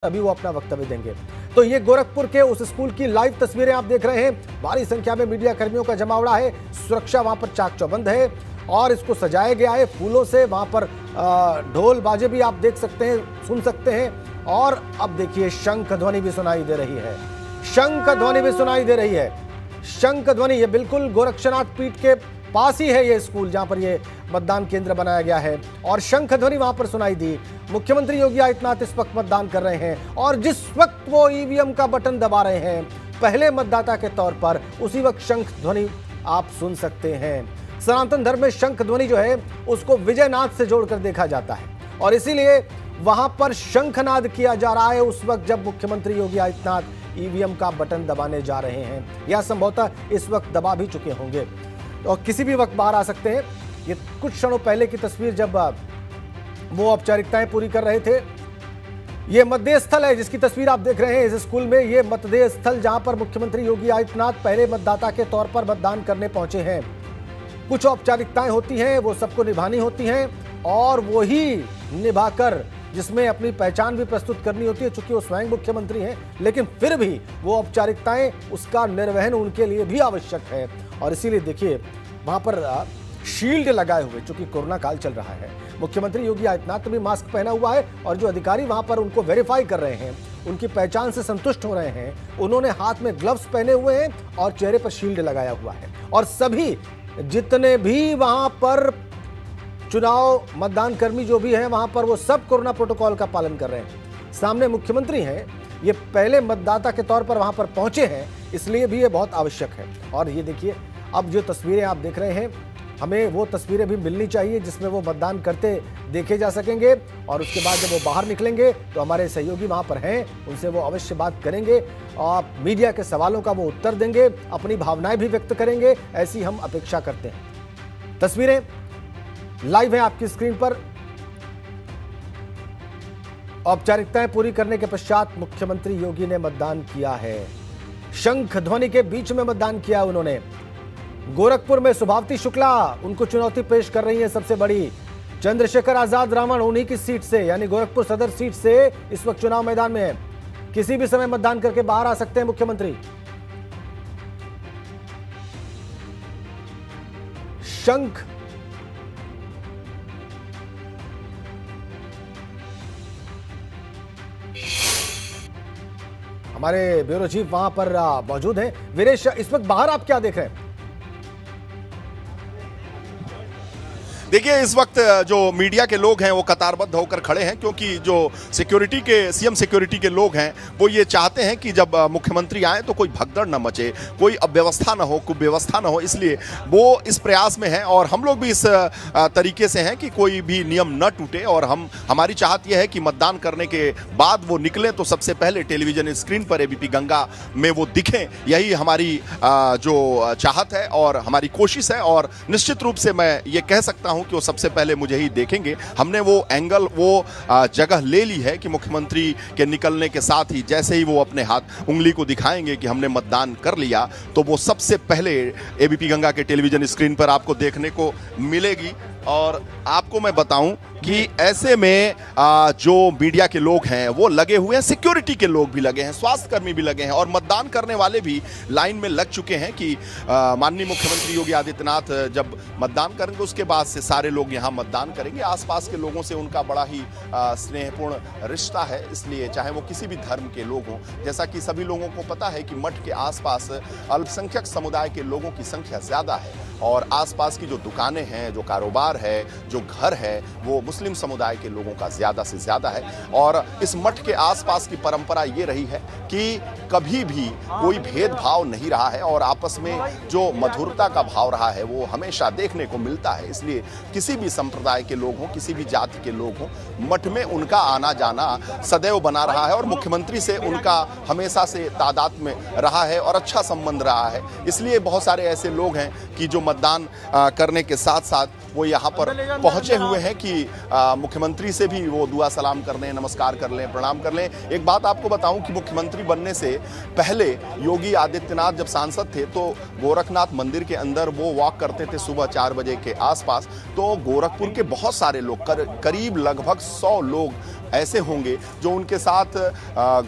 अभी वो अपना वक्तव्य देंगे। तो ये गोरखपुर के उस स्कूल की लाइव तस्वीरें आप देख रहे हैं। भारी संख्या में मीडिया कर्मियों का जमावड़ा है, सुरक्षा वहां पर चाक चौबंद है और इसको सजाया गया है फूलों से। वहां पर ढोल बाजे भी आप देख सकते हैं, सुन सकते हैं। और अब देखिए शंख ध्वनि भी सुनाई दे रही है, शंख ध्वनि भी सुनाई दे रही है। शंख ध्वनि, ये बिल्कुल गोरक्षनाथ पीठ के पास ही है ये स्कूल जहां पर ये मतदान केंद्र बनाया गया है और शंख ध्वनि वहां पर सुनाई दी। मुख्यमंत्री योगी आदित्यनाथ इस वक्त मतदान कर रहे हैं और जिस वक्त वो ईवीएम का बटन दबा रहे हैं पहले मतदाता के तौर पर, उसी वक्त शंख ध्वनि आप सुन सकते हैं। सनातन धर्म में शंख ध्वनि जो है उसको विजयनाथ से जोड़कर देखा जाता है और इसीलिए वहां पर शंखनाद किया जा रहा है उस वक्त जब मुख्यमंत्री योगी आदित्यनाथ ईवीएम का बटन दबाने जा रहे हैं, या संभवतः इस वक्त दबा भी चुके होंगे और किसी भी वक्त बाहर आ सकते हैं। ये कुछ क्षणों पहले की तस्वीर जब वो औपचारिकताएं पूरी कर रहे थे। ये मतदेय स्थल है जिसकी तस्वीर आप देख रहे हैं इस स्कूल में। ये मतदेय स्थल जहां पर मुख्यमंत्री योगी आदित्यनाथ पहले मतदाता के तौर पर मतदान करने पहुंचे हैं। कुछ औपचारिकताएं होती हैं, वो सबको निभानी होती हैं और वो ही निभाकर जिसमें अपनी पहचान भी प्रस्तुत करनी होती है, चूंकि वो स्वयं मुख्यमंत्री हैं, लेकिन फिर भी वो औपचारिकताएं, उसका निर्वहन उनके लिए भी आवश्यक है। और इसीलिए देखिए वहां पर शील्ड लगाए हुए, चूंकि कोरोना काल चल रहा है, मुख्यमंत्री योगी आदित्यनाथ ने भी मास्क पहना हुआ है और जो अधिकारी वहां पर उनको वेरीफाई कर रहे हैं, उनकी पहचान से संतुष्ट हो रहे हैं, उन्होंने हाथ में ग्लव्स पहने हुए हैं और चेहरे पर शील्ड लगाया हुआ है। और सभी जितने भी वहां पर चुनाव मतदान कर्मी जो भी हैं वहां पर, वो सब कोरोना प्रोटोकॉल का पालन कर रहे हैं। सामने मुख्यमंत्री हैं, ये पहले मतदाता के तौर पर वहां पर पहुंचे हैं, इसलिए भी ये बहुत आवश्यक है। और ये देखिए अब जो तस्वीरें आप देख रहे हैं, हमें वो तस्वीरें भी मिलनी चाहिए जिसमें वो मतदान करते देखे जा सकेंगे और उसके बाद जब वो बाहर निकलेंगे तो हमारे सहयोगी वहां पर हैं, उनसे वो अवश्य बात करेंगे और मीडिया के सवालों का वो उत्तर देंगे, अपनी भावनाएं भी व्यक्त करेंगे, ऐसी हम अपेक्षा करते हैं। तस्वीरें लाइव है आपकी स्क्रीन पर। औपचारिकताएं पूरी करने के पश्चात मुख्यमंत्री योगी ने मतदान किया है। शंख ध्वनि के बीच में मतदान किया उन्होंने। गोरखपुर में सुभावती शुक्ला उनको चुनौती पेश कर रही है सबसे बड़ी। चंद्रशेखर आजाद रावण उन्हीं की सीट से, यानी गोरखपुर सदर सीट से इस वक्त चुनाव मैदान में है। किसी भी समय मतदान करके बाहर आ सकते हैं मुख्यमंत्री। शंख हमारे ब्यूरो चीफ वहां पर मौजूद हैं। वीरेश, इस वक्त बाहर आप क्या देख रहे हैं? देखिए इस वक्त जो मीडिया के लोग हैं वो कतारबद्ध होकर खड़े हैं, क्योंकि जो सिक्योरिटी के सीएम सिक्योरिटी के लोग हैं वो ये चाहते हैं कि जब मुख्यमंत्री आए तो कोई भगदड़ न मचे, कोई अव्यवस्था न हो, कुव्यवस्था न हो, इसलिए वो इस प्रयास में हैं। और हम लोग भी इस तरीके से हैं कि कोई भी नियम न टूटे और हमारी चाहत यह है कि मतदान करने के बाद वो निकलें तो सबसे पहले टेलीविजन स्क्रीन पर एबीपी गंगा में वो दिखें। यही हमारी जो चाहत है और हमारी कोशिश है और निश्चित रूप से मैं ये कह सकता हूं कि वो सबसे पहले मुझे ही देखेंगे। हमने वो एंगल, वो जगह ले ली है कि मुख्यमंत्री के निकलने के साथ ही जैसे ही वो अपने हाथ उंगली को दिखाएंगे कि हमने मतदान कर लिया, तो वो सबसे पहले एबीपी गंगा के टेलीविजन स्क्रीन पर आपको देखने को मिलेगी। और आपको मैं बताऊं कि ऐसे में जो मीडिया के लोग हैं वो लगे हुए हैं, सिक्योरिटी के लोग भी लगे हैं, स्वास्थ्यकर्मी भी लगे हैं और मतदान करने वाले भी लाइन में लग चुके हैं कि माननीय मुख्यमंत्री योगी आदित्यनाथ जब मतदान करेंगे उसके बाद से सारे लोग यहाँ मतदान करेंगे। आसपास के लोगों से उनका बड़ा ही स्नेहपूर्ण रिश्ता है, इसलिए चाहे वो किसी भी धर्म के लोग हों। जैसा कि सभी लोगों को पता है कि मठ के आसपास अल्पसंख्यक समुदाय के लोगों की संख्या ज़्यादा है और आसपास की जो दुकानें हैं, जो कारोबार है, जो घर है, वो मुस्लिम समुदाय के लोगों का ज़्यादा से ज़्यादा है। और इस मठ के आसपास की परंपरा ये रही है कि कभी भी कोई भेदभाव नहीं रहा है और आपस में जो मधुरता का भाव रहा है वो हमेशा देखने को मिलता है। इसलिए किसी भी संप्रदाय के लोग हों, किसी भी जाति के लोग हों, मठ में उनका आना जाना सदैव बना रहा है और मुख्यमंत्री से उनका हमेशा से तादाद में रहा है और अच्छा संबंध रहा है। इसलिए बहुत सारे ऐसे लोग हैं कि जो मतदान करने के साथ साथ वो यहाँ पर पहुँचे हुए हैं कि मुख्यमंत्री से भी वो दुआ सलाम कर लें, नमस्कार कर लें, प्रणाम कर लें। एक बात आपको बताऊं कि मुख्यमंत्री बनने से पहले योगी आदित्यनाथ जब सांसद थे तो गोरखनाथ मंदिर के अंदर वो वॉक करते थे सुबह 4 बजे के आसपास। तो गोरखपुर के बहुत सारे लोग, करीब लगभग 100 लोग ऐसे होंगे जो उनके साथ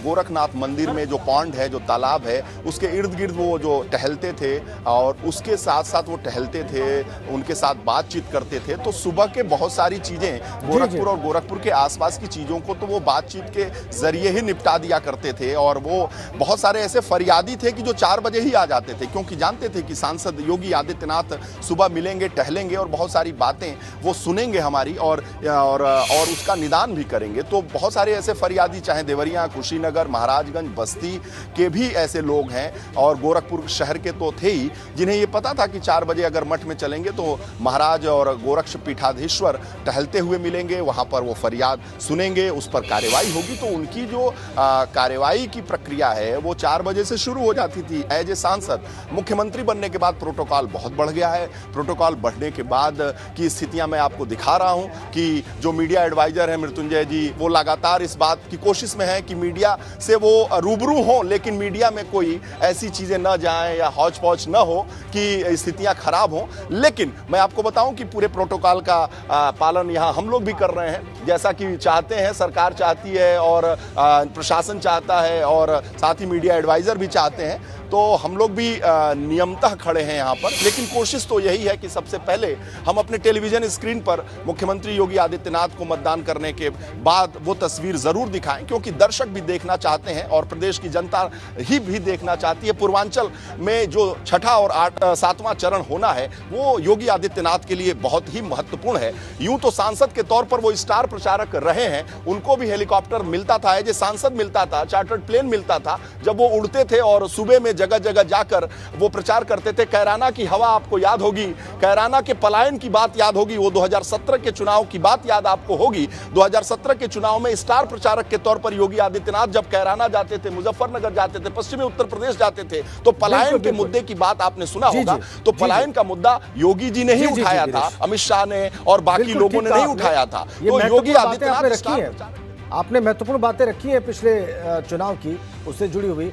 गोरखनाथ मंदिर में जो पॉन्ड है, जो तालाब है, उसके इर्द गिर्द वो जो टहलते थे और उसके साथ साथ वो टहलते थे, उनके साथ बातचीत करते थे। तो सुबह के बहुत सारी चीजें गोरखपुर और गोरखपुर के आसपास की चीजों को तो वो बातचीत के जरिए ही निपटा दिया करते थे। और वो बहुत सारे ऐसे फरियादी थे कि जो 4 बजे ही आ जाते थे, क्योंकि जानते थे कि सांसद योगी आदित्यनाथ सुबह मिलेंगे, टहलेंगे और बहुत सारी बातें वो सुनेंगे हमारी और उसका निदान भी करेंगे। तो बहुत सारे ऐसे फरियादी, चाहे देवरिया, कुशीनगर, महाराजगंज, बस्ती के भी ऐसे लोग हैं और गोरखपुर शहर के तो थे ही, जिन्हें ये पता था कि 4 बजे अगर मठ में चलेंगे तो महाराज और गोरक्ष पीठाधीश्वर टहलते हुए मिलेंगे, वहां पर वो फरियाद सुनेंगे, उस पर कार्रवाई होगी। तो उनकी जो कार्रवाई की प्रक्रिया है वो 4 बजे से शुरू हो जाती थी। एज ए सांसद मुख्यमंत्री बनने के बाद प्रोटोकॉल बहुत बढ़ गया है। प्रोटोकॉल बढ़ने के बाद की स्थितियां मैं आपको दिखा रहा हूं कि जो मीडिया एडवाइजर है मृत्युंजय जी, वो लगातार इस बात की कोशिश में है कि मीडिया से वो रूबरू हो, लेकिन मीडिया में कोई ऐसी चीजें न जाएं या हौच पौच न हो कि स्थितियां खराब हो। लेकिन मैं आपको बताऊं कि पूरे प्रोटोकॉल का पालन यहां हम लोग भी कर रहे हैं, जैसा कि चाहते हैं, सरकार चाहती है और प्रशासन चाहता है और साथ ही मीडिया एडवाइजर भी चाहते हैं। तो हम लोग भी नियमतः खड़े हैं यहाँ पर। लेकिन कोशिश तो यही है कि सबसे पहले हम अपने टेलीविजन स्क्रीन पर मुख्यमंत्री योगी आदित्यनाथ को मतदान करने के बाद वो तस्वीर जरूर दिखाएं, क्योंकि दर्शक भी देखना चाहते हैं और प्रदेश की जनता ही भी देखना चाहती है। पूर्वांचल में जो 6ठा और 7वां चरण होना है वो योगी आदित्यनाथ के लिए बहुत ही महत्वपूर्ण है। यूं तो सांसद के तौर पर वो स्टार प्रचारक रहे हैं, उनको भी हेलीकॉप्टर मिलता था, एज ए सांसद मिलता था, चार्टर्ड प्लेन मिलता था जब वो उड़ते थे और सुबह में जगह जगह जाकर वो प्रचार करते थे। कैराना की हवा आपको याद होगी, कैराना के पलायन की बात याद होगी, वो 2017 के चुनाव की बात याद आपको होगी। 2017 के चुनाव में स्टार प्रचारक के तौर पर योगी आदित्यनाथ जब कैराना जाते थे, मुजफ्फरनगर जाते थे, पश्चिमी उत्तर प्रदेश जाते थे, तो पलायन के मुद्दे की बात आपने सुना होगा। तो पलायन का मुद्दा योगी जी ने ही उठाया था, अमित शाह ने और बाकी लोगों ने नहीं उठाया था। तो योगी आदित्यनाथ आपने महत्वपूर्ण बातें रखी हैं पिछले चुनाव की, उससे जुड़ी हुई।